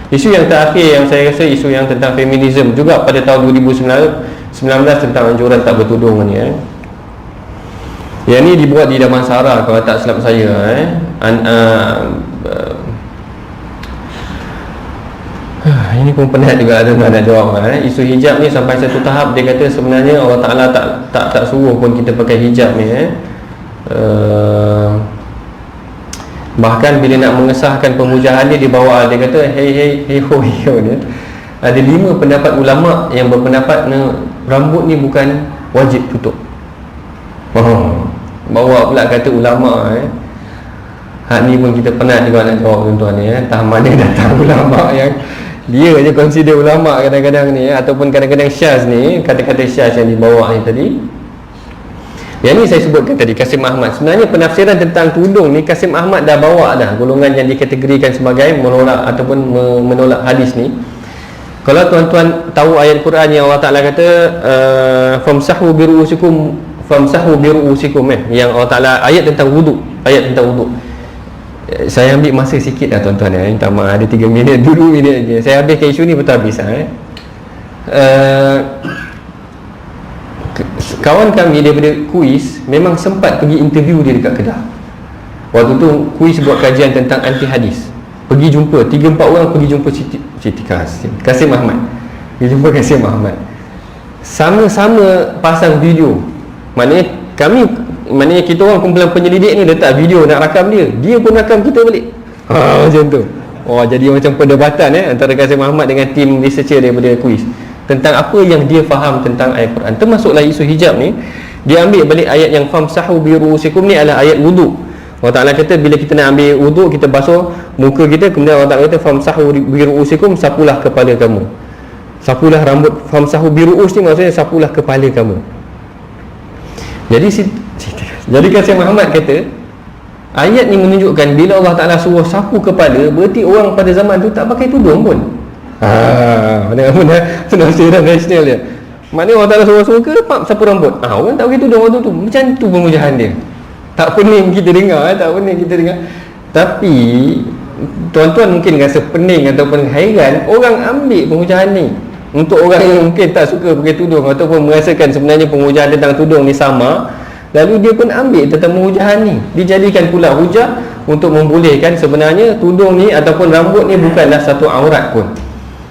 Isu yang terakhir yang saya rasa isu yang tentang feminism juga pada tahun 2019 tentang anjuran tak bertudung ni yang ni dibuat di Damansara kalau tak silap saya ini pun penat juga tuan-tuan nak jawab isu hijab ni sampai satu tahap dia kata sebenarnya Allah Ta'ala tak suruh pun kita pakai hijab ni bahkan bila nak mengesahkan pemujaan dia dibawa dia kata hey ho dia ada 5 pendapat ulama yang berpendapat rambut ni bukan wajib tutup. Bawa pula kata ulama hak ni pun kita penat juga nak jawab tuan-tuan ni entah mana datang ulama yang dia je consider ulama kadang-kadang ni ataupun kadang-kadang syaz ni, kata-kata syaz yang dibawa ni tadi. Yang ni saya sebutkan tadi, Kasim Ahmad. Sebenarnya penafsiran tentang tudung ni Kasim Ahmad dah bawa dah, golongan yang dikategorikan sebagai menolak ataupun menolak hadis ni. Kalau tuan-tuan tahu ayat Quran yang Allah Ta'ala kata famsahu biru'usikum yang Allah Ta'ala ayat tentang wudu, saya ambil masa sikit lah tuan-tuan minta maaf, ada 3 minit, 2 minit je saya habiskan isu ni betul habis kawan kami daripada kuis memang sempat pergi interview dia dekat Kedah. Waktu tu kuis buat kajian tentang anti hadis, pergi jumpa 3-4 orang, pergi jumpa Siti Kasim Ahmad, pergi jumpa Kasim Ahmad, sama-sama pasang video. Maknanya kita orang kumpulan penyelidik ni letak video nak rakam dia pun rakam kita balik. Macam tu. Jadi macam perdebatan antara Kasim Ahmad dengan tim researcher daripada kuis tentang apa yang dia faham tentang ayat Quran. Termasuklah isu hijab ni, dia ambil balik ayat yang famsahu biru'usikum ni adalah ayat wudu. Allah Ta'ala kata bila kita nak ambil wudu, kita basuh muka kita, kemudian Allah Ta'ala kata famsahu biru'usikum, sapulah kepala kamu, sapulah rambut. Famsahu biru'us ni maksudnya sapulah kepala kamu. Jadi Kasim Muhammad kata ayat ni menunjukkan bila Allah Ta'ala suruh sapu kepala, berarti orang pada zaman tu tak pakai tudung pun. Mana penafsiran nasional dia. Maknanya Allah Ta'ala suruh ke sapu rambut, orang tak pakai tudung waktu tu. Macam tu pemujahan dia. Tak pening kita dengar, tapi tuan-tuan mungkin rasa pening ataupun hairan orang ambil pemujahan ni. Untuk orang yang mungkin tak suka pakai tudung ataupun merasakan sebenarnya pemujahan tentang tudung ni sama, lalu dia pun ambil tentang pemujahan ni, dijadikan pula hujah untuk membolehkan sebenarnya tudung ni ataupun rambut ni bukanlah satu aurat pun.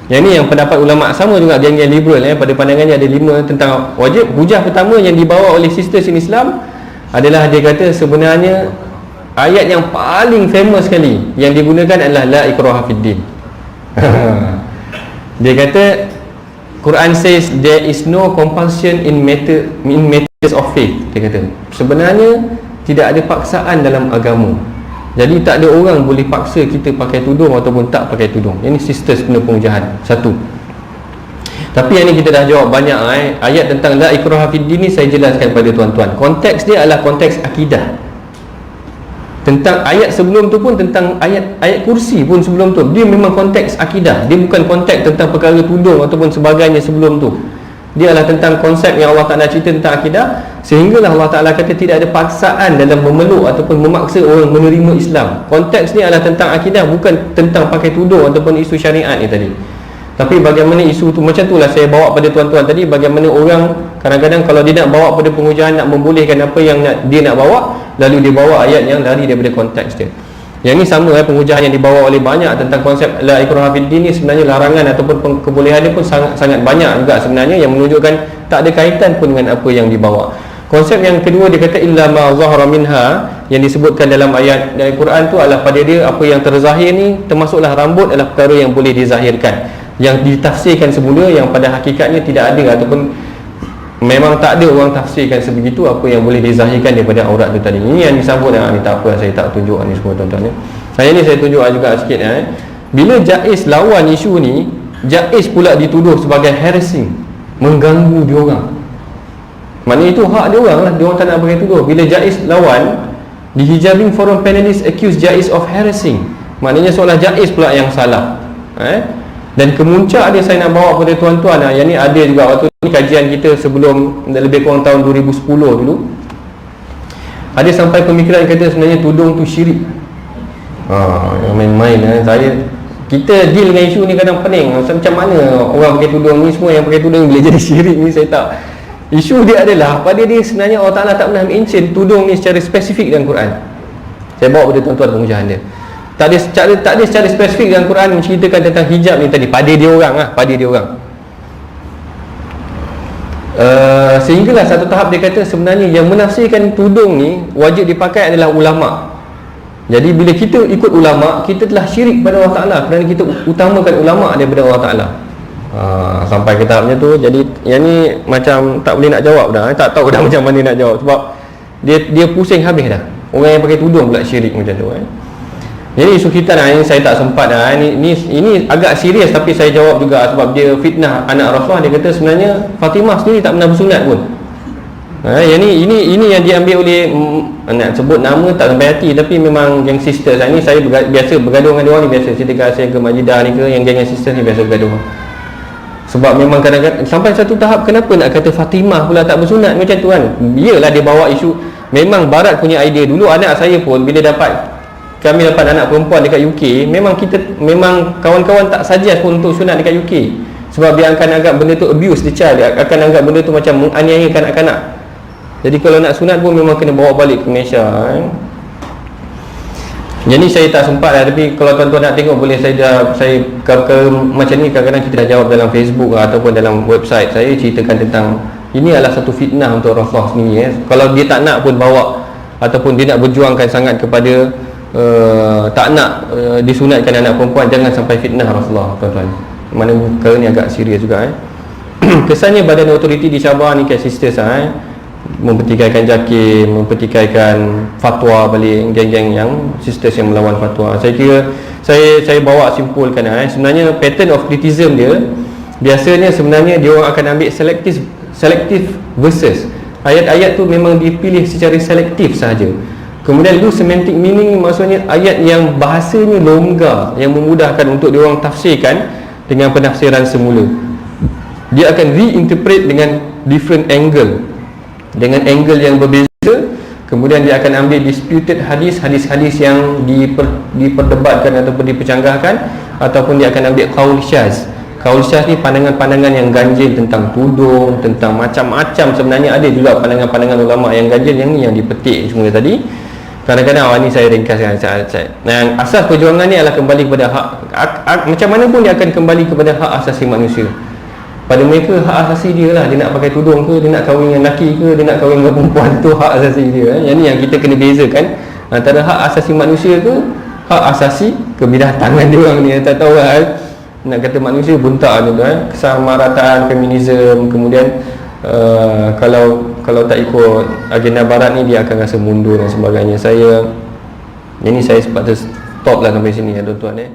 Yang ni yang pendapat ulama sama juga, geng-geng liberal pada pandangannya ada 5 tentang wajib. Hujah pertama yang dibawa oleh Sisters in Islam adalah dia kata sebenarnya ayat yang paling famous sekali yang digunakan adalah la ikraha fid din. Dia kata Quran says there is no compulsion in matters of faith. Dia kata sebenarnya tidak ada paksaan dalam agama. Jadi tak ada orang boleh paksa kita pakai tudung ataupun tak pakai tudung. Ini sisters kena pemujahan. Satu. Tapi yang ni kita dah jawab banyak ayat tentang la ikraha fid din ni saya jelaskan pada tuan-tuan. Konteks dia adalah konteks akidah. Tentang ayat sebelum tu pun, tentang ayat kursi pun sebelum tu, dia memang konteks akidah. Dia bukan konteks tentang perkara tudung ataupun sebagainya sebelum tu. Dia adalah tentang konsep yang Allah Ta'ala cerita tentang akidah. Sehinggalah Allah Ta'ala kata tidak ada paksaan dalam memeluk ataupun memaksa orang menerima Islam. Konteks ni adalah tentang akidah, bukan tentang pakai tudung ataupun isu syariat ni tadi. Tapi bagaimana isu tu, macam itulah saya bawa pada tuan-tuan tadi, bagaimana orang kadang-kadang kalau dia nak bawa pada pengujahan, nak membolehkan apa yang dia nak bawa, lalu dia bawa ayat yang lari daripada konteks dia. Yang ni sama pengujahan yang dibawa oleh banyak tentang konsep la ikraha fid din ni, sebenarnya larangan ataupun kebolehan dia pun sangat banyak juga sebenarnya, yang menunjukkan tak ada kaitan pun dengan apa yang dibawa. Konsep yang kedua dia kata illa ma zahara minha, yang disebutkan dalam ayat dari Quran tu adalah pada dia apa yang terzahir ni, termasuklah rambut adalah perkara yang boleh dizahirkan, yang ditafsirkan semula yang pada hakikatnya tidak ada ataupun memang tak ada orang tafsirkan sebegitu apa yang boleh dizahirkan daripada aurat tu tadi. Ini yang disambut ni tak apa, saya tak tunjuk ni semua tuan-tuan Saya ni saya tunjuk juga sikit bila Jaiz lawan isu ni, Jaiz pula dituduh sebagai harassing, mengganggu diorang. Maknanya itu hak dia orang lah, dia orang tak nak pakai tuduh. Bila Jaiz lawan, di hijabing forum panelists accuse Jaiz of harassing. Maknanya seolah Jaiz pula yang salah. Dan kemuncak dia saya nak bawa pada tuan-tuan yang ni ada juga waktu ni kajian kita sebelum lebih kurang tahun 2010 dulu. Ada sampai pemikiran kata sebenarnya tudung tu syirik. Yang main-main saya kita deal dengan isu ni kadang pening. Macam mana orang pakai tudung ni, semua yang pakai tudung ni boleh jadi syirik ni, saya tak. Isu dia adalah pada dia sebenarnya Allah Ta'ala tak pernah mention tudung ni secara spesifik dalam Quran. Saya bawa pada tuan-tuan pengujahan dia. Tak ada secara spesifik dalam Quran menceritakan tentang hijab ni tadi pada dia orang lah, pada dia orang. Sehinggalah satu tahap dia kata sebenarnya yang menafsirkan tudung ni wajib dipakai adalah ulama'. Jadi bila kita ikut ulama', kita telah syirik pada Allah Ta'ala kerana kita utamakan ulama' daripada Allah Ta'ala. Sampai ke tahapnya tu. Jadi yang ni macam tak boleh nak jawab dah, tak tahu dah macam mana nak jawab. Sebab dia pusing habis dah. Orang yang pakai tudung pula syirik macam tu. Jadi isu kita ini saya tak sempat dah. Ini agak serius tapi saya jawab juga sebab dia fitnah anak Rasulullah. Dia kata sebenarnya Fatimah sendiri tak pernah bersunat pun. Ini yang diambil oleh, nak sebut nama tak sampai hati, tapi memang geng sisters ni saya biasa bergaduh dengan dia orang ni, biasa cerita saya ke Majidah ni ke, yang geng sisters ni biasa bergaduh. Sebab memang kadang-kadang sampai satu tahap kenapa nak kata Fatimah pula tak bersunat macam tu kan. Iyalah dia bawa isu, memang barat punya idea. Dulu anak saya pun bila kami dapat anak perempuan dekat UK, memang kawan-kawan tak suggest pun untuk sunat dekat UK. Sebab dia akan anggap benda tu abuse the child, dia akan anggap benda tu macam menganiaya kanak-kanak. Jadi kalau nak sunat pun memang kena bawa balik ke Malaysia. Jadi saya tak sempat lah. Tapi kalau tuan-tuan nak tengok, boleh saya macam ni kadang-kadang kita dah jawab dalam Facebook ataupun dalam website saya, ceritakan tentang ini adalah satu fitnah untuk Rasulullah sendiri. Kalau dia tak nak pun bawa, ataupun dia nak berjuangkan sangat kepada tak nak disunatkan anak perempuan, jangan sampai fitnah Rasulullah, tuan-tuan. Mana perkara ni agak serius juga. Kesannya badan otoriti di Sabah ni kat sisters mempertikaikan JAKIM, mempertikaikan fatwa balik geng-geng yang sisters yang melawan fatwa. Saya kira saya bawa simpulkan sebenarnya pattern of criticism dia biasanya sebenarnya dia orang akan ambil selective verses. Ayat-ayat tu memang dipilih secara selektif sahaja. Kemudian loose semantic meaning maksudnya ayat yang bahasanya longgar, yang memudahkan untuk dia orang tafsirkan dengan penafsiran semula. Dia akan reinterpret dengan different angle, dengan angle yang berbeza. Kemudian dia akan ambil disputed hadis-hadis yang diperdebatkan ataupun dipercanggahkan, ataupun dia akan ambil qaul syaz. Qaul syaz ni pandangan-pandangan yang ganjil tentang tudung, tentang macam-macam. Sebenarnya ada juga pandangan-pandangan ulama yang ganjil, yang ni yang dipetik semula tadi. Kadang-kadang ni saya ringkaskan. Asas perjuangan ni adalah kembali kepada hak, macam mana pun dia akan kembali kepada hak asasi manusia. Pada mereka hak asasi dia lah. Dia nak pakai tudung ke, dia nak kahwin dengan lelaki ke, dia nak kahwin dengan perempuan, tu hak asasi dia. Yang ni yang kita kena bezakan antara hak asasi manusia ke hak asasi kebidatangan dia orang ni. Tak tahu lah nak kata manusia buntak tu kesamarataan, feminism. Kemudian kalau tak ikut agenda barat ni, dia akan rasa mundur dan sebagainya. Saya sepatutnya stop lah sampai sini ya tuan-tuan